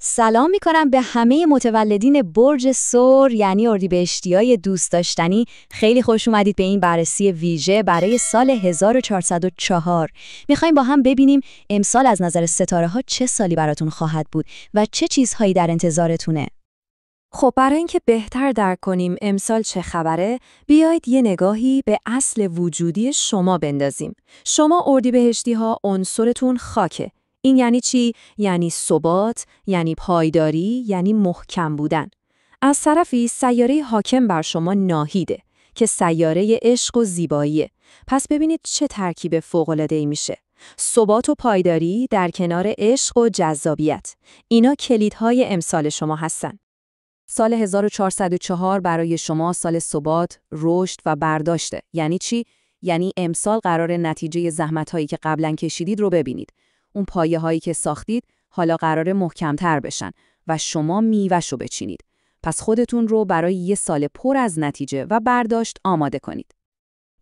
سلام می‌کنم به همه متولدین برج ثور یعنی اردیبهشتیای دوست داشتنی. خیلی خوش اومدید به این بررسی ویژه برای سال 1404. می‌خوایم با هم ببینیم امسال از نظر ستاره‌ها چه سالی براتون خواهد بود و چه چیزهایی در انتظارتونه. خب برای اینکه بهتر درک کنیم امسال چه خبره، بیایید یه نگاهی به اصل وجودی شما بندازیم. شما اردیبهشتی‌ها عنصرتون خاکه. این یعنی چی؟ یعنی ثبات، یعنی پایداری، یعنی محکم بودن. از طرفی سیاره حاکم بر شما ناهیده که سیاره عشق و زیباییه. پس ببینید چه ترکیب فوق‌العاده‌ای میشه. ثبات و پایداری در کنار عشق و جذابیت. اینا کلیدهای امسال شما هستن. سال 1404 برای شما سال ثبات، رشد و برداشته. یعنی چی؟ یعنی امسال قرار نتیجه زحمت‌هایی که قبلا کشیدید رو ببینید. اون پایه‌هایی که ساختید حالا قرار محکم‌تر بشن و شما میوه‌شو بچینید. پس خودتون رو برای یه سال پر از نتیجه و برداشت آماده کنید.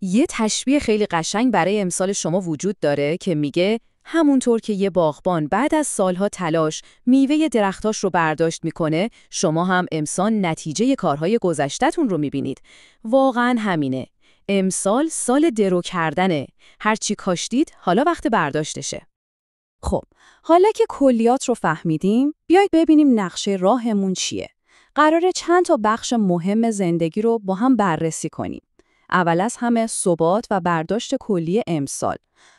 یه تشبیه خیلی قشنگ برای امسال شما وجود داره که میگه همونطور که یه باغبان بعد از سالها تلاش میوه درختاش رو برداشت میکنه، شما هم امسال نتیجه کارهای گذشته‌تون رو میبینید. واقعاً همینه. امسال سال درو کردنه. هرچی کاشتید حالا وقت برداشتشه. خب، حالا که کلیات رو فهمیدیم، بیایید ببینیم نقشه راهمون چیه. قراره چند تا بخش مهم زندگی رو با هم بررسی کنیم. اول از همه ثبات و برداشت کلی امسال.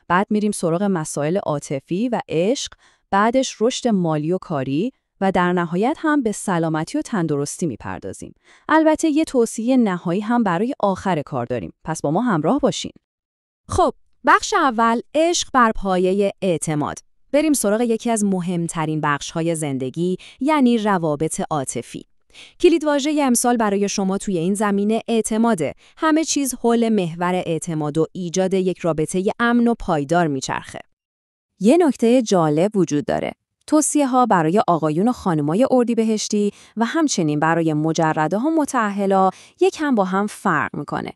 بعد میریم سراغ مسائل عاطفی و عشق، بعدش رشد مالی و کاری و در نهایت هم به سلامتی و تندرستی میپردازیم. البته یه توصیه نهایی هم برای آخر کار داریم. پس با ما همراه باشین. خب، بخش اول عشق بر پایه اعتماد. بریم سراغ یکی از مهمترین بخش‌های زندگی، یعنی روابط عاطفی. کلیدواژه امسال برای شما توی این زمینه اعتماده. همه چیز حول محور اعتماد و ایجاد یک رابطه امن و پایدار میچرخه. یه نکته جالب وجود داره. توصیه‌ها برای آقایون و خانمای اردیبهشتی و همچنین برای مجرده ها متأهلا یکم با هم فرق میکنه.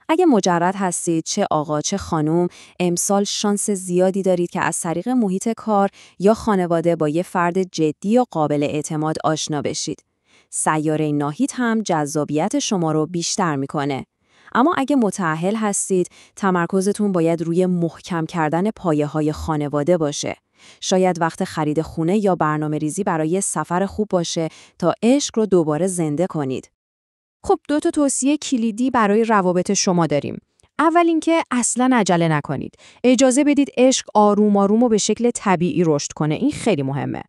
اگه مجرد هستید، چه آقا چه خانم، امسال شانس زیادی دارید که از طریق محیط کار یا خانواده با یه فرد جدی و قابل اعتماد آشنا بشید. سیاره ناهید هم جذابیت شما رو بیشتر میکنه. اما اگه متأهل هستید، تمرکزتون باید روی محکم کردن پایه‌های خانواده باشه. شاید وقت خرید خونه یا برنامه‌ریزی برای سفر خوب باشه تا عشق رو دوباره زنده کنید. خب 2 تا توصیه کلیدی برای روابط شما داریم. اول اینکه اصلاً عجله نکنید. اجازه بدید عشق آروم آروم و به شکل طبیعی رشد کنه. این خیلی مهمه.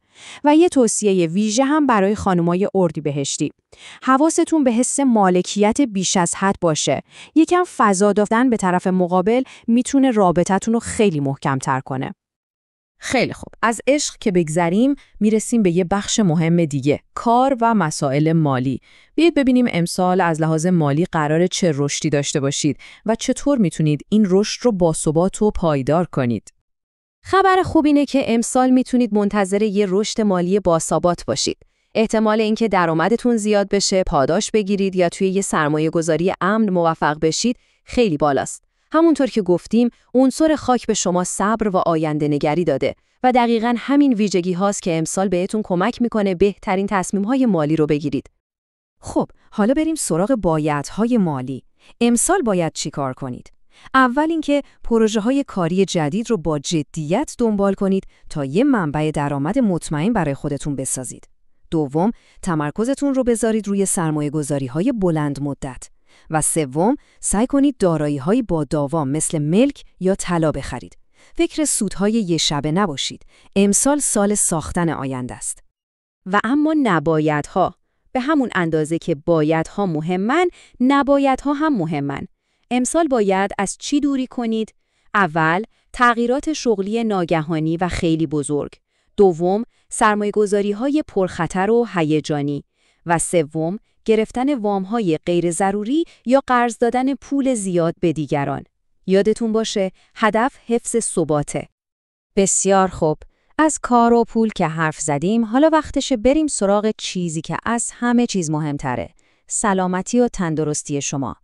و یه توصیه ویژه هم برای خانمای اردیبهشتی. حواستون به حس مالکیت بیش از حد باشه. یکم فضا دادن به طرف مقابل میتونه رابطتون رو خیلی محکم‌تر کنه. خیلی خوب. از عشق که بگذریم میرسیم به یه بخش مهم دیگه، کار و مسائل مالی. بیایید ببینیم امسال از لحاظ مالی قراره چه رشدی داشته باشید و چطور میتونید این رشد رو باثبات و پایدار کنید. خبر خوب اینه که امسال میتونید منتظر یه رشد مالی باثبات باشید. احتمال اینکه درآمدتون زیاد بشه، پاداش بگیرید یا توی یه سرمایه‌گذاری امن موفق بشید خیلی بالاست. همونطور که گفتیم، عنصر خاک به شما صبر و آینده نگری داده و دقیقاً همین ویژگی هاست که امسال بهتون کمک میکنه بهترین تصمیم‌های مالی رو بگیرید. خب، حالا بریم سراغ بایدهای مالی. امسال باید چی کار کنید؟ اول اینکه پروژه‌های کاری جدید رو با جدیت دنبال کنید تا یه منبع درآمد مطمئن برای خودتون بسازید. دوم، تمرکزتون رو بذارید روی سرمایه‌گذاری‌های بلند مدت. و سوم، سعی کنید دارایی‌های با داوام مثل ملک یا طلا بخرید. فکر سودهای یه شبه نباشید. امسال سال ساختن آینده است. و اما نبایدها، به همون اندازه که بایدها مهمن، نبایدها هم مهمن. امسال باید از چی دوری کنید؟ اول، تغییرات شغلی ناگهانی و خیلی بزرگ. دوم، سرمایه‌گذاری‌های پرخطر و هیجانی. و سوم، گرفتن وام‌های غیر ضروری یا قرض دادن پول زیاد به دیگران. یادتون باشه، هدف حفظ ثباته. بسیار خوب. از کار و پول که حرف زدیم، حالا وقتشه بریم سراغ چیزی که از همه چیز مهمتره. سلامتی و تندرستی شما.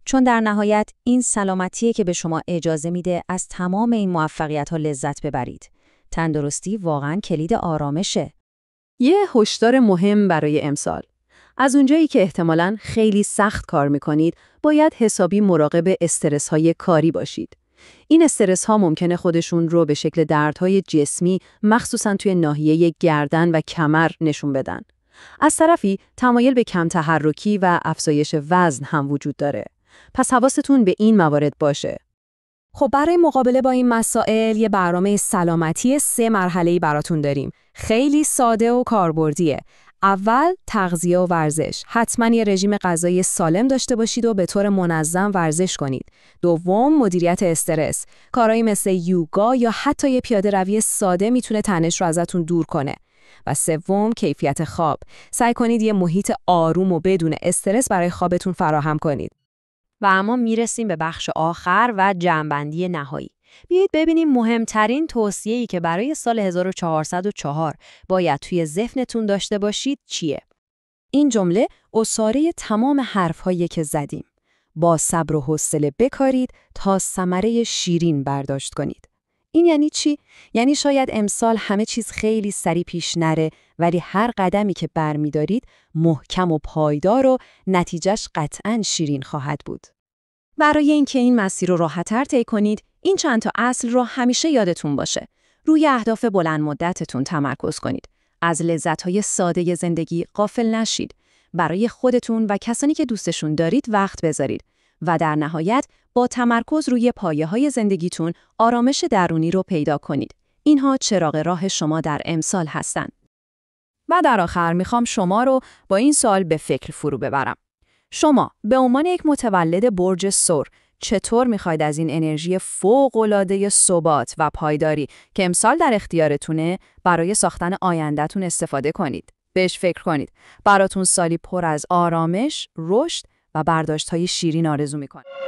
چون در نهایت این سلامتیه که به شما اجازه میده از تمام این موفقیت‌ها لذت ببرید. تندرستی واقعاً کلید آرامشه. یه هشدار مهم برای امسال. از اونجایی که احتمالاً خیلی سخت کار میکنید، باید حسابی مراقب استرس‌های کاری باشید. این استرس‌ها ممکنه خودشون رو به شکل دردهای جسمی، مخصوصاً توی ناحیه گردن و کمر نشون بدن. از طرفی تمایل به کم تحرکی و افزایش وزن هم وجود داره. پس حواستون به این موارد باشه. خب برای مقابله با این مسائل یه برنامه سلامتی 3 مرحله‌ای براتون داریم. خیلی ساده و کاربردیه. اول تغذیه و ورزش. حتما یه رژیم غذایی سالم داشته باشید و به طور منظم ورزش کنید. دوم مدیریت استرس. کارهایی مثل یوگا یا حتی یه پیاده روی ساده میتونه تنش رو ازتون دور کنه. و سوم کیفیت خواب. سعی کنید یه محیط آروم و بدون استرس برای خوابتون فراهم کنید. و اما میرسیم به بخش آخر و جمع‌بندی نهایی. بیایید ببینیم مهمترین توصیه‌ای که برای سال 1404 باید توی ذهنتون داشته باشید چیه؟ این جمله عصاره تمام حرف‌هایی که زدیم. با صبر و حوصله بکارید تا ثمره شیرین برداشت کنید. این یعنی چی؟ یعنی شاید امسال همه چیز خیلی سریع پیش نره، ولی هر قدمی که برمی‌دارید محکم و پایدار و نتیجهش قطعاً شیرین خواهد بود. برای اینکه این مسیر رو راحت‌تر طی کنید، این چند تا اصل رو همیشه یادتون باشه. روی اهداف بلند مدتتون تمرکز کنید. از لذت‌های ساده زندگی غافل نشید. برای خودتون و کسانی که دوستشون دارید وقت بذارید. و در نهایت با تمرکز روی پایه‌های زندگیتون آرامش درونی رو پیدا کنید. اینها چراغ راه شما در امسال هستن. و در آخر میخوام شما رو با این سوال به فکر فرو ببرم. شما به عنوان یک متولد برج ثور چطور میخواید از این انرژی فوق‌العاده ثبات و پایداری که امسال در اختیارتونه برای ساختن آینده‌تون استفاده کنید؟ بهش فکر کنید. براتون سالی پر از آرامش، رشد و برداشت‌های شیرین آرزو می‌کنم.